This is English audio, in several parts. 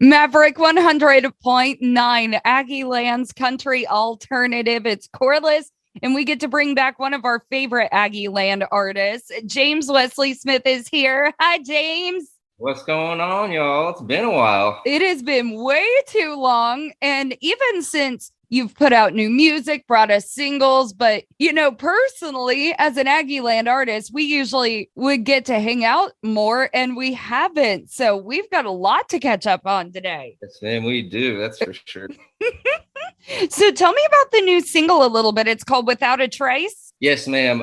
Maverick 100.9, Aggieland's country alternative. It's Corliss, and we get to bring back one of our favorite Aggieland artists. James Wesley Smith is here. Hi, James. What's going on, y'all? It's been a while. It has been way too long. And even since you've put out new music, brought us singles, but, personally, as an Aggieland artist, we usually would get to hang out more, and we haven't. So we've got a lot to catch up on today. Yes, man, we do. That's for sure. So tell me about the new single a little bit. It's called Without a Trace. Yes, ma'am.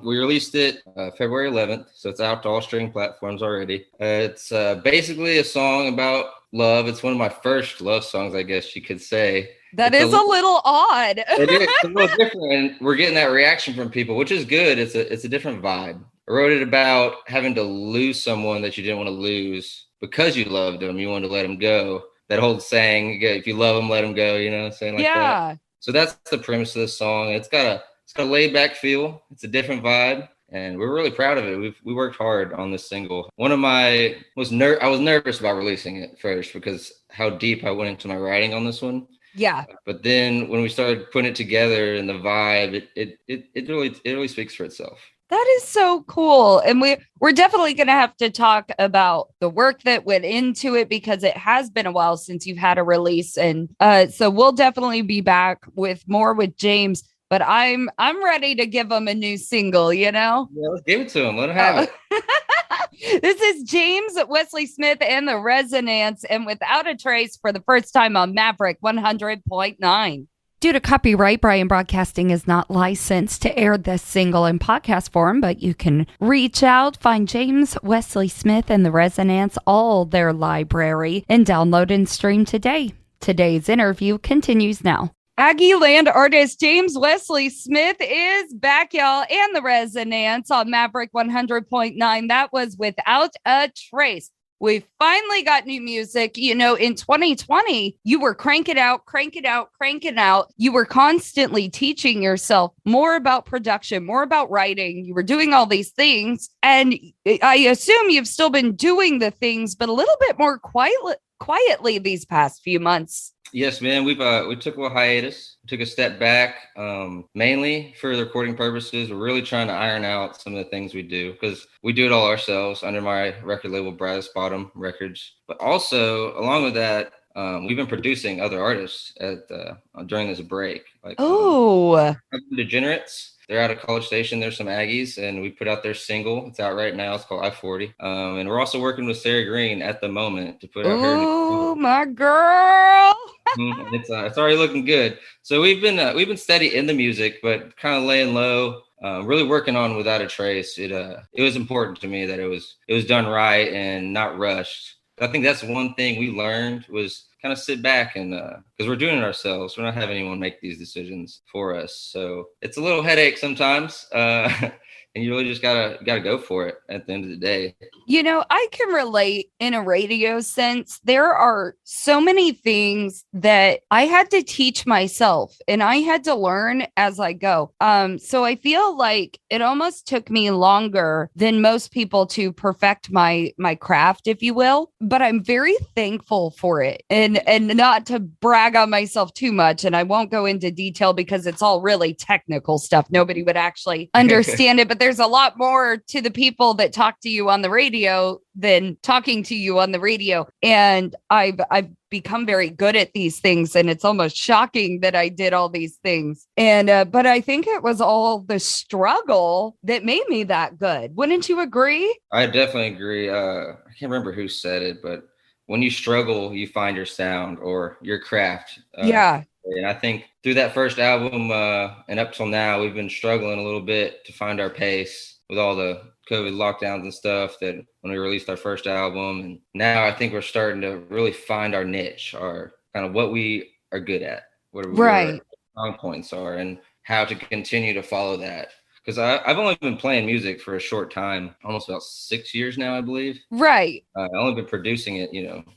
We released it February 11th, so it's out to all streaming platforms already. It's basically a song about love. It's one of my first love songs, I guess you could say. That is a little odd. It is a little different, and we're getting that reaction from people, which is good. It's a different vibe. I wrote it about having to lose someone that you didn't want to lose because you loved them. You wanted to let them go. That whole saying, if you love them, let them go, saying like that. So that's the premise of the song. It's got a laid back feel. It's a different vibe, and we're really proud of it. We worked hard on this single. I was nervous about releasing it first because how deep I went into my writing on this one. Yeah. But then when we started putting it together and the vibe, it really speaks for itself. That is so cool. And we're definitely going to have to talk about the work that went into it because it has been a while since you've had a release. And so we'll definitely be back with more with James. But I'm ready to give him a new single, Yeah, let's give it to him. Let him have it. This is James Wesley Smith and the Resonance, and Without a Trace for the first time on Maverick 100.9. Due to copyright, Brian Broadcasting is not licensed to air this single in podcast form, but you can reach out, find James Wesley Smith and the Resonance, all their library, and download and stream today. Today's interview continues now. Aggieland artist James Wesley Smith is back, y'all, and the Resonance on Maverick 100.9. That was Without a Trace. We finally got new music. In 2020, you were cranking out. You were constantly teaching yourself more about production, more about writing. You were doing all these things. And I assume you've still been doing the things, but a little bit more quietly these past few months. Yes, man. We took a little hiatus, took a step back, mainly for the recording purposes. We're really trying to iron out some of the things we do because we do it all ourselves under my record label, Brass Bottom Records. But also, along with that, we've been producing other artists during this break. Degenerates. They're out of College Station. There's some Aggies, and we put out their single. It's out right now. It's called I-40. And we're also working with Sarah Green at the moment to put out her new single. Oh, my girl. And it's already looking good. So we've been steady in the music, but kind of laying low. Really working on Without a Trace. It was important to me that it was done right and not rushed. I think that's one thing we learned was kind of sit back and because we're doing it ourselves. We're not having anyone make these decisions for us. So it's a little headache sometimes. And you really just gotta go for it at the end of the day. I can relate in a radio sense. There are so many things that I had to teach myself and I had to learn as I go. So I feel like it almost took me longer than most people to perfect my craft, if you will. But I'm very thankful for it. And not to brag on myself too much. And I won't go into detail because it's all really technical stuff. Nobody would actually understand it. But there's a lot more to the people that talk to you on the radio than talking to you on the radio. And I've become very good at these things. And it's almost shocking that I did all these things. And, but I think it was all the struggle that made me that good. Wouldn't you agree? I definitely agree. I can't remember who said it, but when you struggle, you find your sound or your craft. Yeah. And I think through that first album and up till now, we've been struggling a little bit to find our pace with all the COVID lockdowns and stuff that when we released our first album. And now I think we're starting to really find our niche, our kind of what we are good at, what our strong points are, and how to continue to follow that. Because I've only been playing music for a short time, almost about 6 years now, I believe. Right. I've only been producing it,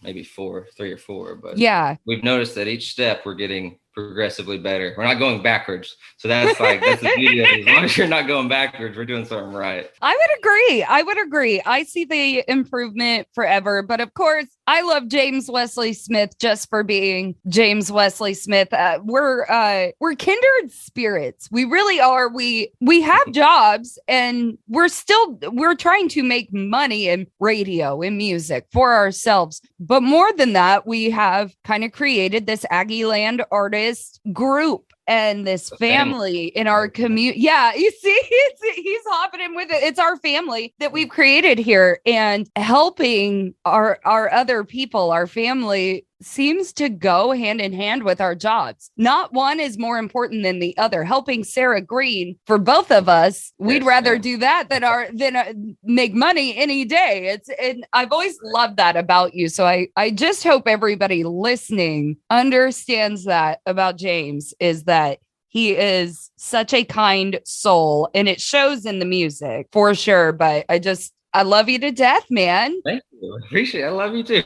maybe 3 or 4. But yeah, we've noticed that each step we're getting progressively better. We're not going backwards. So that's the beauty of it. As long as you're not going backwards, we're doing something right. I would agree. I see the improvement forever. But of course, I love James Wesley Smith just for being James Wesley Smith. We're kindred spirits. We really are. We have jobs, and we're trying to make money in radio and music for ourselves. But more than that, we have kind of created this Aggieland artist group and this family in our community. Yeah, you see, he's hopping in with it. It's our family that we've created here, and helping our other people, our family seems to go hand in hand with our jobs. Not one is more important than the other. Helping Sarah Green, for both of us, we'd rather do that than make money any day. And I've always loved that about you. So I just hope everybody listening understands that about James, is that he is such a kind soul, and it shows in the music for sure. But I love you to death, man. Thank you. Appreciate it. I love you too.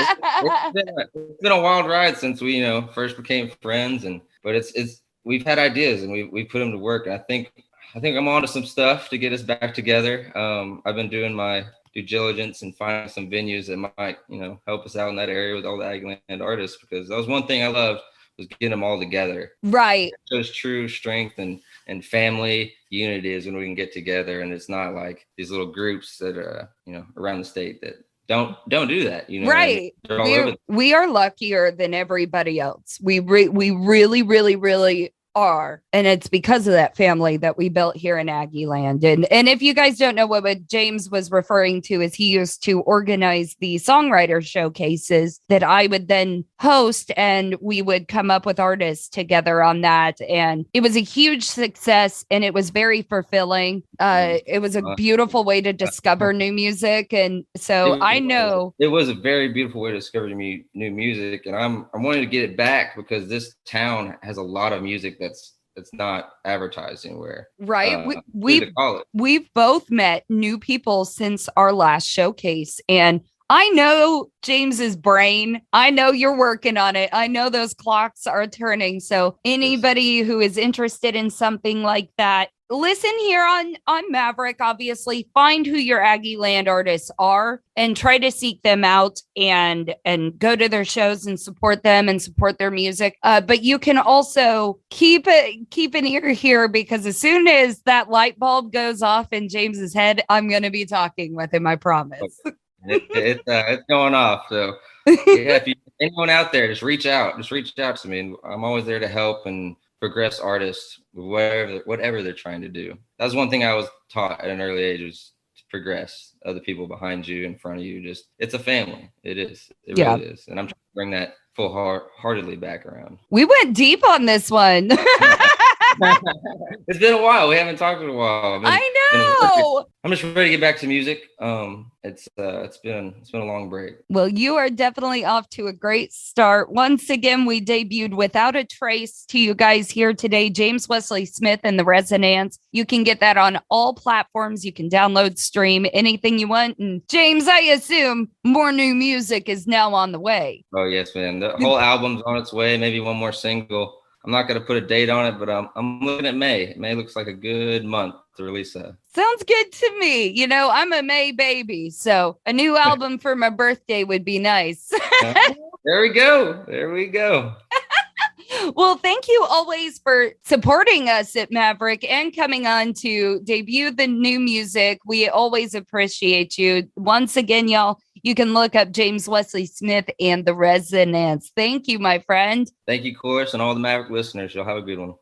It's been a wild ride since we, first became friends, but we've had ideas and we put them to work. And I think I'm onto some stuff to get us back together. I've been doing my due diligence and finding some venues that might, help us out in that area with all the Aggieland artists, because that was one thing I loved, was getting them all together. Right. It shows true strength and family unity is when we can get together, and it's not like these little groups that are around the state that don't do that. Right. We are luckier than everybody else. We really, really, really are. And it's because of that family that we built here in Aggieland. And if you guys don't know, what James was referring to is he used to organize the songwriter showcases that I would then host, and we would come up with artists together on that. And it was a huge success, and it was very fulfilling. It was a beautiful way to discover new music. And so I know it was a very beautiful way to discover new music. And I'm wanting to get it back, because this town has a lot of music that's not advertised anywhere. Right. We've both met new people since our last showcase, and I know James's brain. I know you're working on it. I know those clocks are turning. So anybody who is interested in something like that, listen here on Maverick. Obviously, find who your Aggieland artists are and try to seek them out and go to their shows and support them and support their music. But you can also keep an ear here, because as soon as that light bulb goes off in James's head, I'm going to be talking with him. I promise. Okay. It's going off. So if anyone out there, just reach out to me. I'm always there to help and progress artists, whatever they're trying to do. That was one thing I was taught at an early age, was to progress other people behind you, in front of you. It's a family. It is. It really is. And I'm trying to bring that full-heartedly back around. We went deep on this one. It's been a while. We haven't talked in a while. I know. I'm just ready to get back to music. It's been a long break. Well, you are definitely off to a great start. Once again, we debuted Without a Trace to you guys here today. James Wesley Smith and the Resonance. You can get that on all platforms. You can download, stream, anything you want. And James, I assume more new music is now on the way. Oh yes, man. The whole album's on its way. Maybe one more single. I'm not going to put a date on it, but I'm looking at May. May looks like a good month to release that. Sounds good to me. I'm a May baby, so a new album for my birthday would be nice. There we go. Well, thank you always for supporting us at Maverick and coming on to debut the new music. We always appreciate you. Once again, y'all, you can look up James Wesley Smith and the Resonance. Thank you, my friend. Thank you, Chorus, and all the Maverick listeners. You'll have a good one.